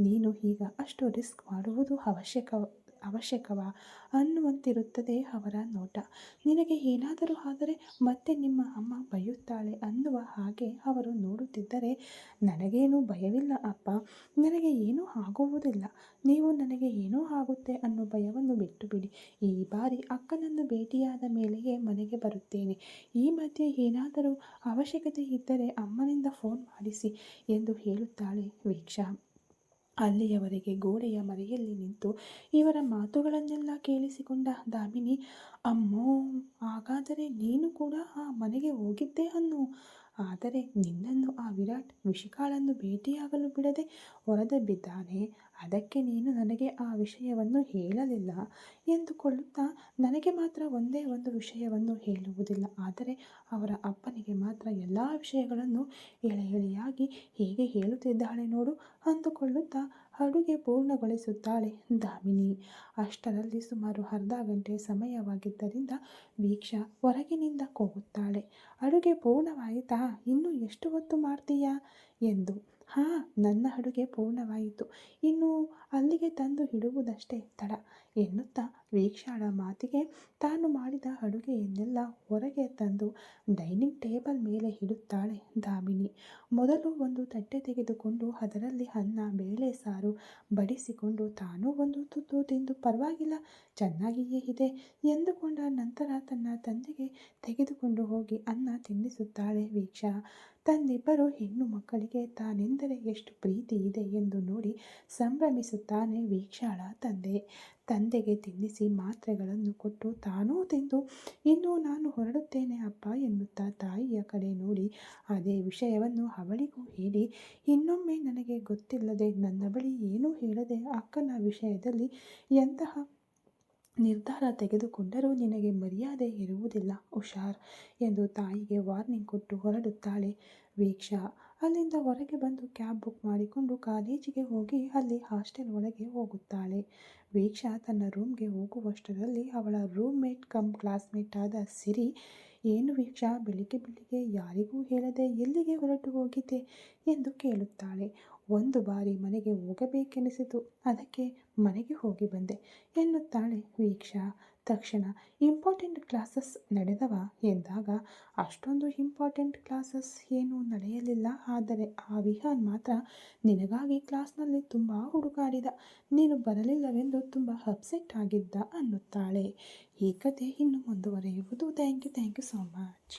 ನೀನು ಈಗ ಅಷ್ಟು ರಿಸ್ಕ್ ಮಾಡುವುದು ಅವಶ್ಯಕವಾ ಅನ್ನುವಂತಿರುತ್ತದೆ ಅವರ ನೋಟ. ನಿನಗೆ ಏನಾದರೂ ಆದರೆ ಮತ್ತೆ ನಿಮ್ಮ ಅಮ್ಮ ಬೈಯುತ್ತಾಳೆ ಅನ್ನುವ ಹಾಗೆ ಅವರು ನೋಡುತ್ತಿದ್ದರೆ, ನನಗೇನೂ ಭಯವಿಲ್ಲ ಅಪ್ಪ, ನನಗೆ ಏನೂ ಆಗುವುದಿಲ್ಲ. ನೀವು ನನಗೆ ಏನೋ ಆಗುತ್ತೆ ಅನ್ನೋ ಭಯವನ್ನು ಬಿಟ್ಟು ಬಿಡಿ. ಈ ಬಾರಿ ಅಕ್ಕನನ್ನು ಭೇಟಿಯಾದ ಮೇಲೆಯೇ ಮನೆಗೆ ಬರುತ್ತೇನೆ. ಈ ಮಧ್ಯೆ ಏನಾದರೂ ಅವಶ್ಯಕತೆ ಇದ್ದರೆ ಅಮ್ಮನಿಂದ ಫೋನ್ ಮಾಡಿಸಿ ಎಂದು ಹೇಳುತ್ತಾಳೆ ವೀಕ್ಷಾ. ಅಲ್ಲಿಯವರೆಗೆ ಗೋಡೆಯ ಮರೆಯಲ್ಲಿ ನಿಂತು ಇವರ ಮಾತುಗಳನ್ನೆಲ್ಲ ಕೇಳಿಸಿಕೊಂಡ ದಾಮಿನಿ, ಅಮ್ಮೋ, ಹಾಗಾದರೆ ನೀನು ಕೂಡ ಆ ಮನೆಗೆ ಹೋಗಿದ್ದೆ ಅನ್ನು. ಆದರೆ ನಿನ್ನನ್ನು ಆ ವಿರಾಟ್ ವಿಷಿಕಾಳನ್ನು ಭೇಟಿಯಾಗಲು ಬಿಡದೆ ಹೊರದಬ್ಬಿದ್ದಾನೆ, ಅದಕ್ಕೆ ನೀನು ನನಗೆ ಆ ವಿಷಯವನ್ನು ಹೇಳಲಿಲ್ಲ ಎಂದುಕೊಳ್ಳುತ್ತಾ, ನನಗೆ ಮಾತ್ರ ಒಂದೇ ಒಂದು ವಿಷಯವನ್ನು ಹೇಳುವುದಿಲ್ಲ, ಆದರೆ ಅವರ ಅಪ್ಪನಿಗೆ ಮಾತ್ರ ಎಲ್ಲ ವಿಷಯಗಳನ್ನು ಎಳೆಯಾಗಿ ಹೇಗೆ ಹೇಳುತ್ತಿದ್ದಾಳೆ ನೋಡು ಅಂದುಕೊಳ್ಳುತ್ತಾ ಅಡುಗೆ ಪೂರ್ಣಗೊಳಿಸುತ್ತಾಳೆ ದಾಮಿನಿ. ಅಷ್ಟರಲ್ಲಿ ಸುಮಾರು ಅರ್ಧ ಗಂಟೆ ಸಮಯವಾಗಿದ್ದರಿಂದ ವೀಕ್ಷಾ ಹೊರಗಿನಿಂದ ಕೂಗುತ್ತಾಳೆ, ಅಡುಗೆ ಪೂರ್ಣವಾಯಿತಾ? ಇನ್ನೂ ಎಷ್ಟು ಹೊತ್ತು ಮಾಡ್ತೀಯಾ ಎಂದು. ಹಾಂ, ನನ್ನ ಅಡುಗೆ ಪೂರ್ಣವಾಯಿತು. ಇನ್ನು ಅಲ್ಲಿಗೆ ತಂದು ಇಡುವುದಷ್ಟೇ ತಡ ಎನ್ನುತ್ತಾ ವೀಕ್ಷಾಳ ಮಾತಿಗೆ ತಾನು ಮಾಡಿದ ಅಡುಗೆಯನ್ನೆಲ್ಲ ಹೊರಗೆ ತಂದು ಡೈನಿಂಗ್ ಟೇಬಲ್ ಮೇಲೆ ಇಡುತ್ತಾಳೆ ದಾಮಿನಿ. ಮೊದಲು ಒಂದು ತಟ್ಟೆ ತೆಗೆದುಕೊಂಡು ಅದರಲ್ಲಿ ಅನ್ನ, ಬೇಳೆ, ಸಾರು ಬಡಿಸಿಕೊಂಡು ತಾನೂ ಒಂದು ತುತ್ತು ತಿಂದು ಪರವಾಗಿಲ್ಲ, ಚೆನ್ನಾಗಿಯೇ ಇದೆ ಎಂದುಕೊಂಡ ನಂತರ ತನ್ನ ತಂದೆಗೆ ತೆಗೆದುಕೊಂಡು ಹೋಗಿ ಅನ್ನ ತಿನ್ನಿಸುತ್ತಾಳೆ ವೀಕ್ಷಾ. ತನ್ನಿಬ್ಬರು ಹೆಣ್ಣು ಮಕ್ಕಳಿಗೆ ತಾನೆಂದರೆ ಎಷ್ಟು ಪ್ರೀತಿ ಇದೆ ಎಂದು ನೋಡಿ ಸಂಭ್ರಮಿಸುತ್ತಾನೆ ವೀಕ್ಷಾಳ ತಂದೆ. ತಂದೆಗೆ ತಿನ್ನಿಸಿ ಮಾತ್ರೆಗಳನ್ನು ಕೊಟ್ಟು ತಾನೂ ತಿಂದು ಇನ್ನು ನಾನು ಹೊರಡುತ್ತೇನೆ ಅಪ್ಪ ಎನ್ನುತ್ತಾ ತಾಯಿಯ ಕಡೆ ನೋಡಿ ಅದೇ ವಿಷಯವನ್ನು ಅವಳಿಗೂ ಹೇಳಿ, ಇನ್ನೊಮ್ಮೆ ನನಗೆ ಗೊತ್ತಿಲ್ಲದೆ ನನ್ನ ಬಳಿ ಏನೂ ಹೇಳದೆ ಅಕ್ಕನ ವಿಷಯದಲ್ಲಿ ಎಂತಹ ನಿರ್ಧಾರ ತೆಗೆದುಕೊಂಡರೂ ನಿನಗೆ ಮರ್ಯಾದೆ ಇರುವುದಿಲ್ಲ, ಹುಷಾರ್ ಎಂದು ತಾಯಿಗೆ ವಾರ್ನಿಂಗ್ ಕೊಟ್ಟು ಹೊರಡುತ್ತಾಳೆ ವೀಕ್ಷಾ. ಅಲ್ಲಿಂದ ಹೊರಗೆ ಬಂದು ಕ್ಯಾಬ್ ಬುಕ್ ಮಾಡಿಕೊಂಡು ಕಾಲೇಜಿಗೆ ಹೋಗಿ ಅಲ್ಲಿ ಹಾಸ್ಟೆಲ್ ಒಳಗೆ ಹೋಗುತ್ತಾಳೆ. ವೀಕ್ಷಾ ತನ್ನ ರೂಮ್ಗೆ ಹೋಗುವಷ್ಟರಲ್ಲಿ ಅವಳ ರೂಮ್ಮೇಟ್ ಕಮ್ ಕ್ಲಾಸ್ಮೇಟ್ ಆದ ಸಿರಿ, ಏನು ವೀಕ್ಷಾ ಬೆಳಿಗ್ಗೆ ಬೆಳಿಗ್ಗೆ ಯಾರಿಗೂ ಹೇಳದೆ ಎಲ್ಲಿಗೆ ಹೊರಟು ಹೋಗಿದ್ದೆ ಎಂದು ಕೇಳುತ್ತಾಳೆ. ಒಂದು ಬಾರಿ ಮನೆಗೆ ಹೋಗಬೇಕೆನಿಸಿತು, ಅದಕ್ಕೆ ಮನೆಗೆ ಹೋಗಿ ಬಂದೆ ಎನ್ನುತ್ತಾಳೆ ವೀಕ್ಷಾ. ತಕ್ಷಣ ಇಂಪಾರ್ಟೆಂಟ್ ಕ್ಲಾಸಸ್ ನಡೆದವ ಎಂದಾಗ, ಅಷ್ಟೊಂದು ಇಂಪಾರ್ಟೆಂಟ್ ಕ್ಲಾಸಸ್ ಏನೂ ನಡೆಯಲಿಲ್ಲ, ಆದರೆ ಆ ವಿಹಾನ್ ಮಾತ್ರ ನಿನಗಾಗಿ ಕ್ಲಾಸ್ನಲ್ಲಿ ತುಂಬ ಹುಡುಕಾಡಿದ, ನೀನು ಬರಲಿಲ್ಲವೆಂದು ತುಂಬ ಅಪ್ಸೆಟ್ ಆಗಿದ್ದ ಅನ್ನುತ್ತಾಳೆ. ಈ ಕತೆ ಇನ್ನು ಮುಂದುವರೆಯುವುದು. Thank you so much.